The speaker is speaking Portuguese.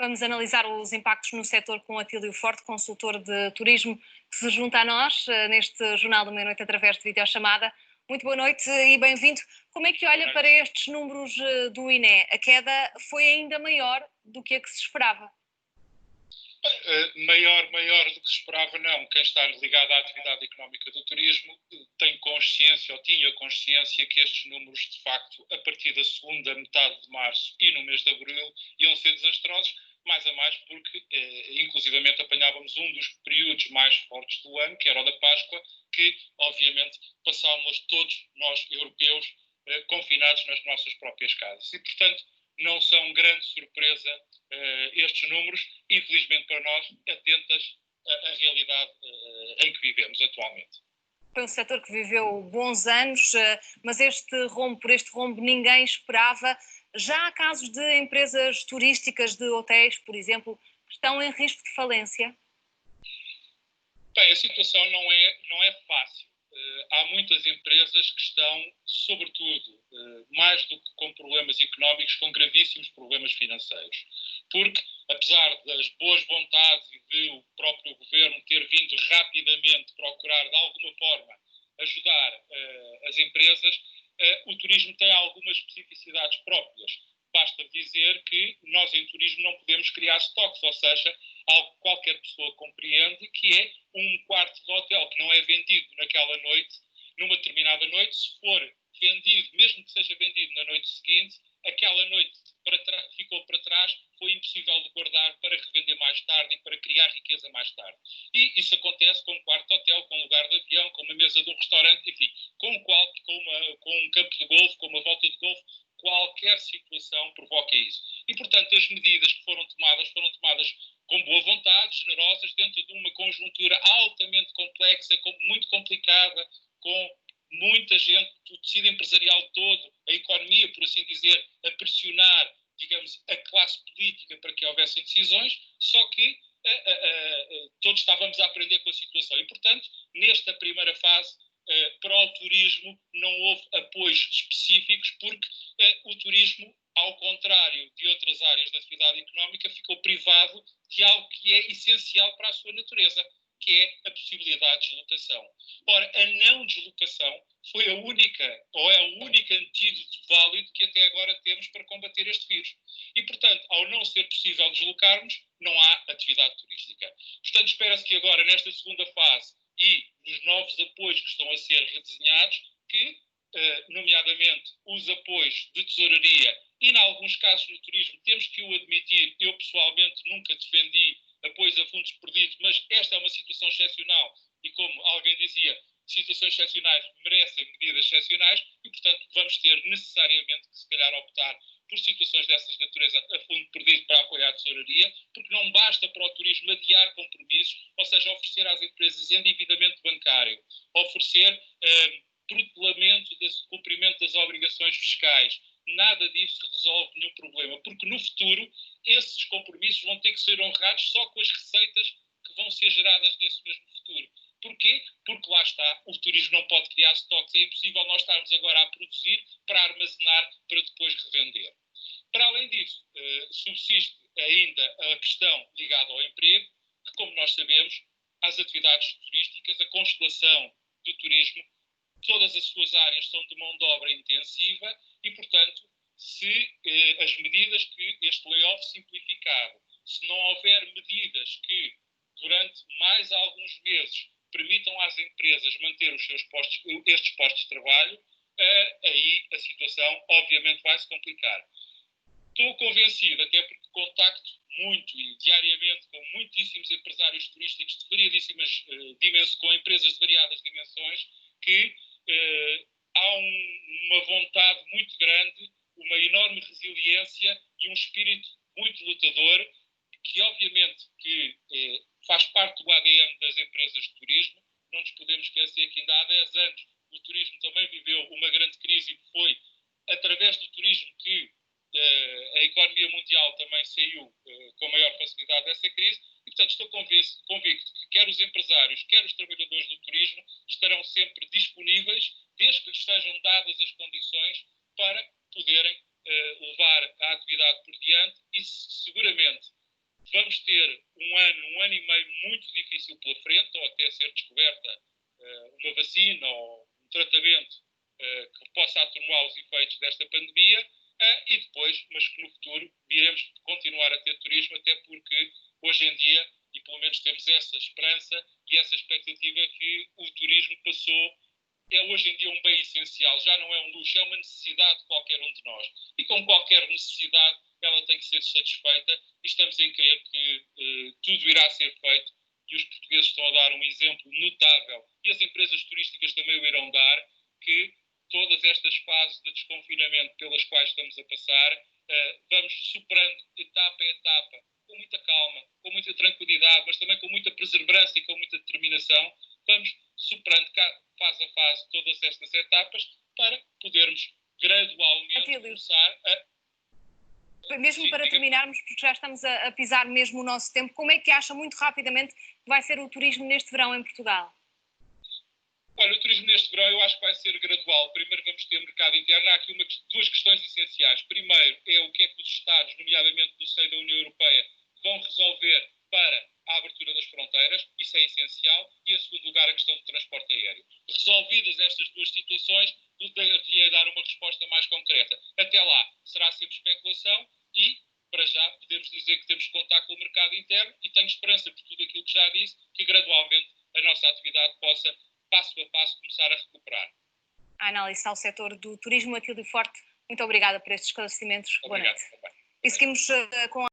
Vamos analisar os impactos no setor com Atílio Forte, consultor de turismo, que se junta a nós neste Jornal da Meia-Noite através de videochamada. Muito boa noite e bem-vindo. Como é que olha para estes números do INE? A queda foi ainda maior do que a que se esperava? Maior do que se esperava, não. Quem está ligado à atividade económica do turismo tem consciência, ou tinha consciência, que estes números, de facto, a partir da segunda metade de março e no mês de abril, iam ser desastrosos, mais a mais porque, inclusivamente, apanhávamos um dos períodos mais fortes do ano, que era o da Páscoa, que, obviamente, passávamos todos nós, europeus, confinados nas nossas próprias casas. E, portanto, não são grande surpresa estes números, infelizmente para nós, atentas à realidade em que vivemos atualmente. Foi um setor que viveu bons anos, mas por este rombo ninguém esperava. Já há casos de empresas turísticas, de hotéis, por exemplo, que estão em risco de falência? Bem, a situação não é fácil. Há muitas empresas que estão, sobretudo, mais do que com problemas económicos, com gravíssimos problemas financeiros. Porque, apesar das boas vontades e de o próprio governo ter vindo rapidamente procurar, de alguma forma, ajudar as empresas, o turismo tem algumas especificidades próprias. Basta dizer que nós, em turismo, não podemos criar estoques, ou seja, algo que qualquer pessoa compreende, que é um quarto de hotel que não é vendido naquela noite, numa determinada noite, se for vendido, mesmo que seja vendido na noite seguinte, aquela noite ficou para trás, foi impossível de guardar para revender mais tarde e para criar riqueza mais tarde. E isso acontece com um quarto de hotel, com um lugar de avião, com uma mesa de um restaurante, enfim, com um campo de golfe, com uma volta de golfe. Qualquer situação provoca isso. E, portanto, as medidas que foram tomadas com boa vontade, generosas, dentro de uma conjuntura altamente complexa, muito complicada, com muita gente, o tecido empresarial todo, a economia, por assim dizer, a pressionar, digamos, a classe política para que houvessem decisões, só que todos estávamos a aprender com a situação. E, portanto, nesta primeira fase, para o turismo não houve apoios específicos, porque o turismo, ao contrário de outras áreas da atividade económica, ficou privado de algo que é essencial para a sua natureza, que é a possibilidade de deslocação. Ora, a não deslocação foi é o único antídoto válido que até agora temos para combater este vírus. E, portanto, ao não ser possível deslocarmos, não há atividade turística. Portanto, espera-se que agora, nesta segunda fase e nos novos apoios que estão a ser redesenhados, que, nomeadamente, os apoios de tesouraria e, em alguns casos no turismo, temos que o admitir, eu pessoalmente nunca defendi apoios a fundos perdidos, mas esta é uma situação excepcional e, como alguém dizia, situações excepcionais merecem medidas excepcionais e, portanto, vamos ter necessariamente que, se calhar, optar por situações dessas de natureza a fundo perdido para apoiar a tesouraria, porque não basta para o turismo adiar compromissos, ou seja, oferecer às empresas endividamento bancário, oferecer protelamento do cumprimento das obrigações fiscais. Nada disso resolve nenhum problema, porque no futuro esses compromissos vão ter que ser honrados só com as receitas que vão ser geradas nesse mesmo futuro. Porquê? Porque lá está, o turismo não pode criar estoques, é impossível nós estarmos agora a produzir para armazenar, para depois revender. Para além disso, subsiste ainda a questão ligada ao emprego, que, como nós sabemos, as atividades turísticas, a constelação do turismo, todas as suas áreas são de mão de obra intensiva e, portanto, se as medidas que este layoff simplificado, se não houver medidas que, durante mais alguns meses, permitam às empresas manter estes postos de trabalho, aí a situação, obviamente, vai se complicar. Estou convencido, até porque contacto muito e diariamente com muitíssimos empresários turísticos de variadíssimas dimensões, com empresas de variadas dimensões, que há uma vontade muito grande, uma enorme resiliência e um espírito muito lutador, que obviamente que faz parte do ADN das empresas de turismo. Não nos podemos esquecer que ainda há 10 anos o turismo também viveu uma grande crise e foi através do turismo que a economia mundial também saiu com maior facilidade dessa crise e, portanto, estou convicto que quer os empresários, quer os trabalhadores do turismo estarão sempre disponíveis, desde que lhes sejam dadas as condições para poderem levar a atividade por diante e, seguramente, Vamos ter um ano e meio muito difícil pela frente, ou até ser descoberta uma vacina ou um tratamento que possa atenuar os efeitos desta pandemia, e depois, mas que no futuro iremos continuar a ter turismo, até porque hoje em dia, e pelo menos temos essa esperança e essa expectativa, que o turismo é hoje em dia um bem essencial, já não é um luxo, é uma necessidade de qualquer um de nós. E com qualquer necessidade, ela tem que ser satisfeita, e estamos em crer que tudo irá ser feito, e os portugueses estão a dar um exemplo notável, e as empresas turísticas também o irão dar, que todas estas fases de desconfinamento pelas quais estamos a passar, vamos superando etapa a etapa, com muita calma, com muita tranquilidade, mas também com muita perseverança e com muita determinação. Vamos superando fase a fase todas estas etapas para podermos gradualmente começar a... Mesmo Sim, para terminarmos, porque já estamos a pisar mesmo o nosso tempo, como é que acha, muito rapidamente, que vai ser o turismo neste verão em Portugal? Olha, o turismo neste verão eu acho que vai ser gradual. Primeiro vamos ter mercado interno. Há aqui duas questões essenciais. Primeiro é o que é que os Estados, nomeadamente do seio da União Europeia, vão resolver para a abertura das fronteiras. Isso é essencial. E, em segundo lugar, a questão do transporte aéreo. Resolvidas estas duas situações, poderia dar uma resposta mais concreta. Até lá, será sempre especulação e, para já, podemos dizer que temos que contar com o mercado interno, e tenho esperança, por tudo aquilo que já disse, que gradualmente a nossa atividade possa, passo a passo, começar a recuperar. A análise ao setor do turismo, Atílio Forte, muito obrigada por estes esclarecimentos. Obrigado. Boa noite. E seguimos com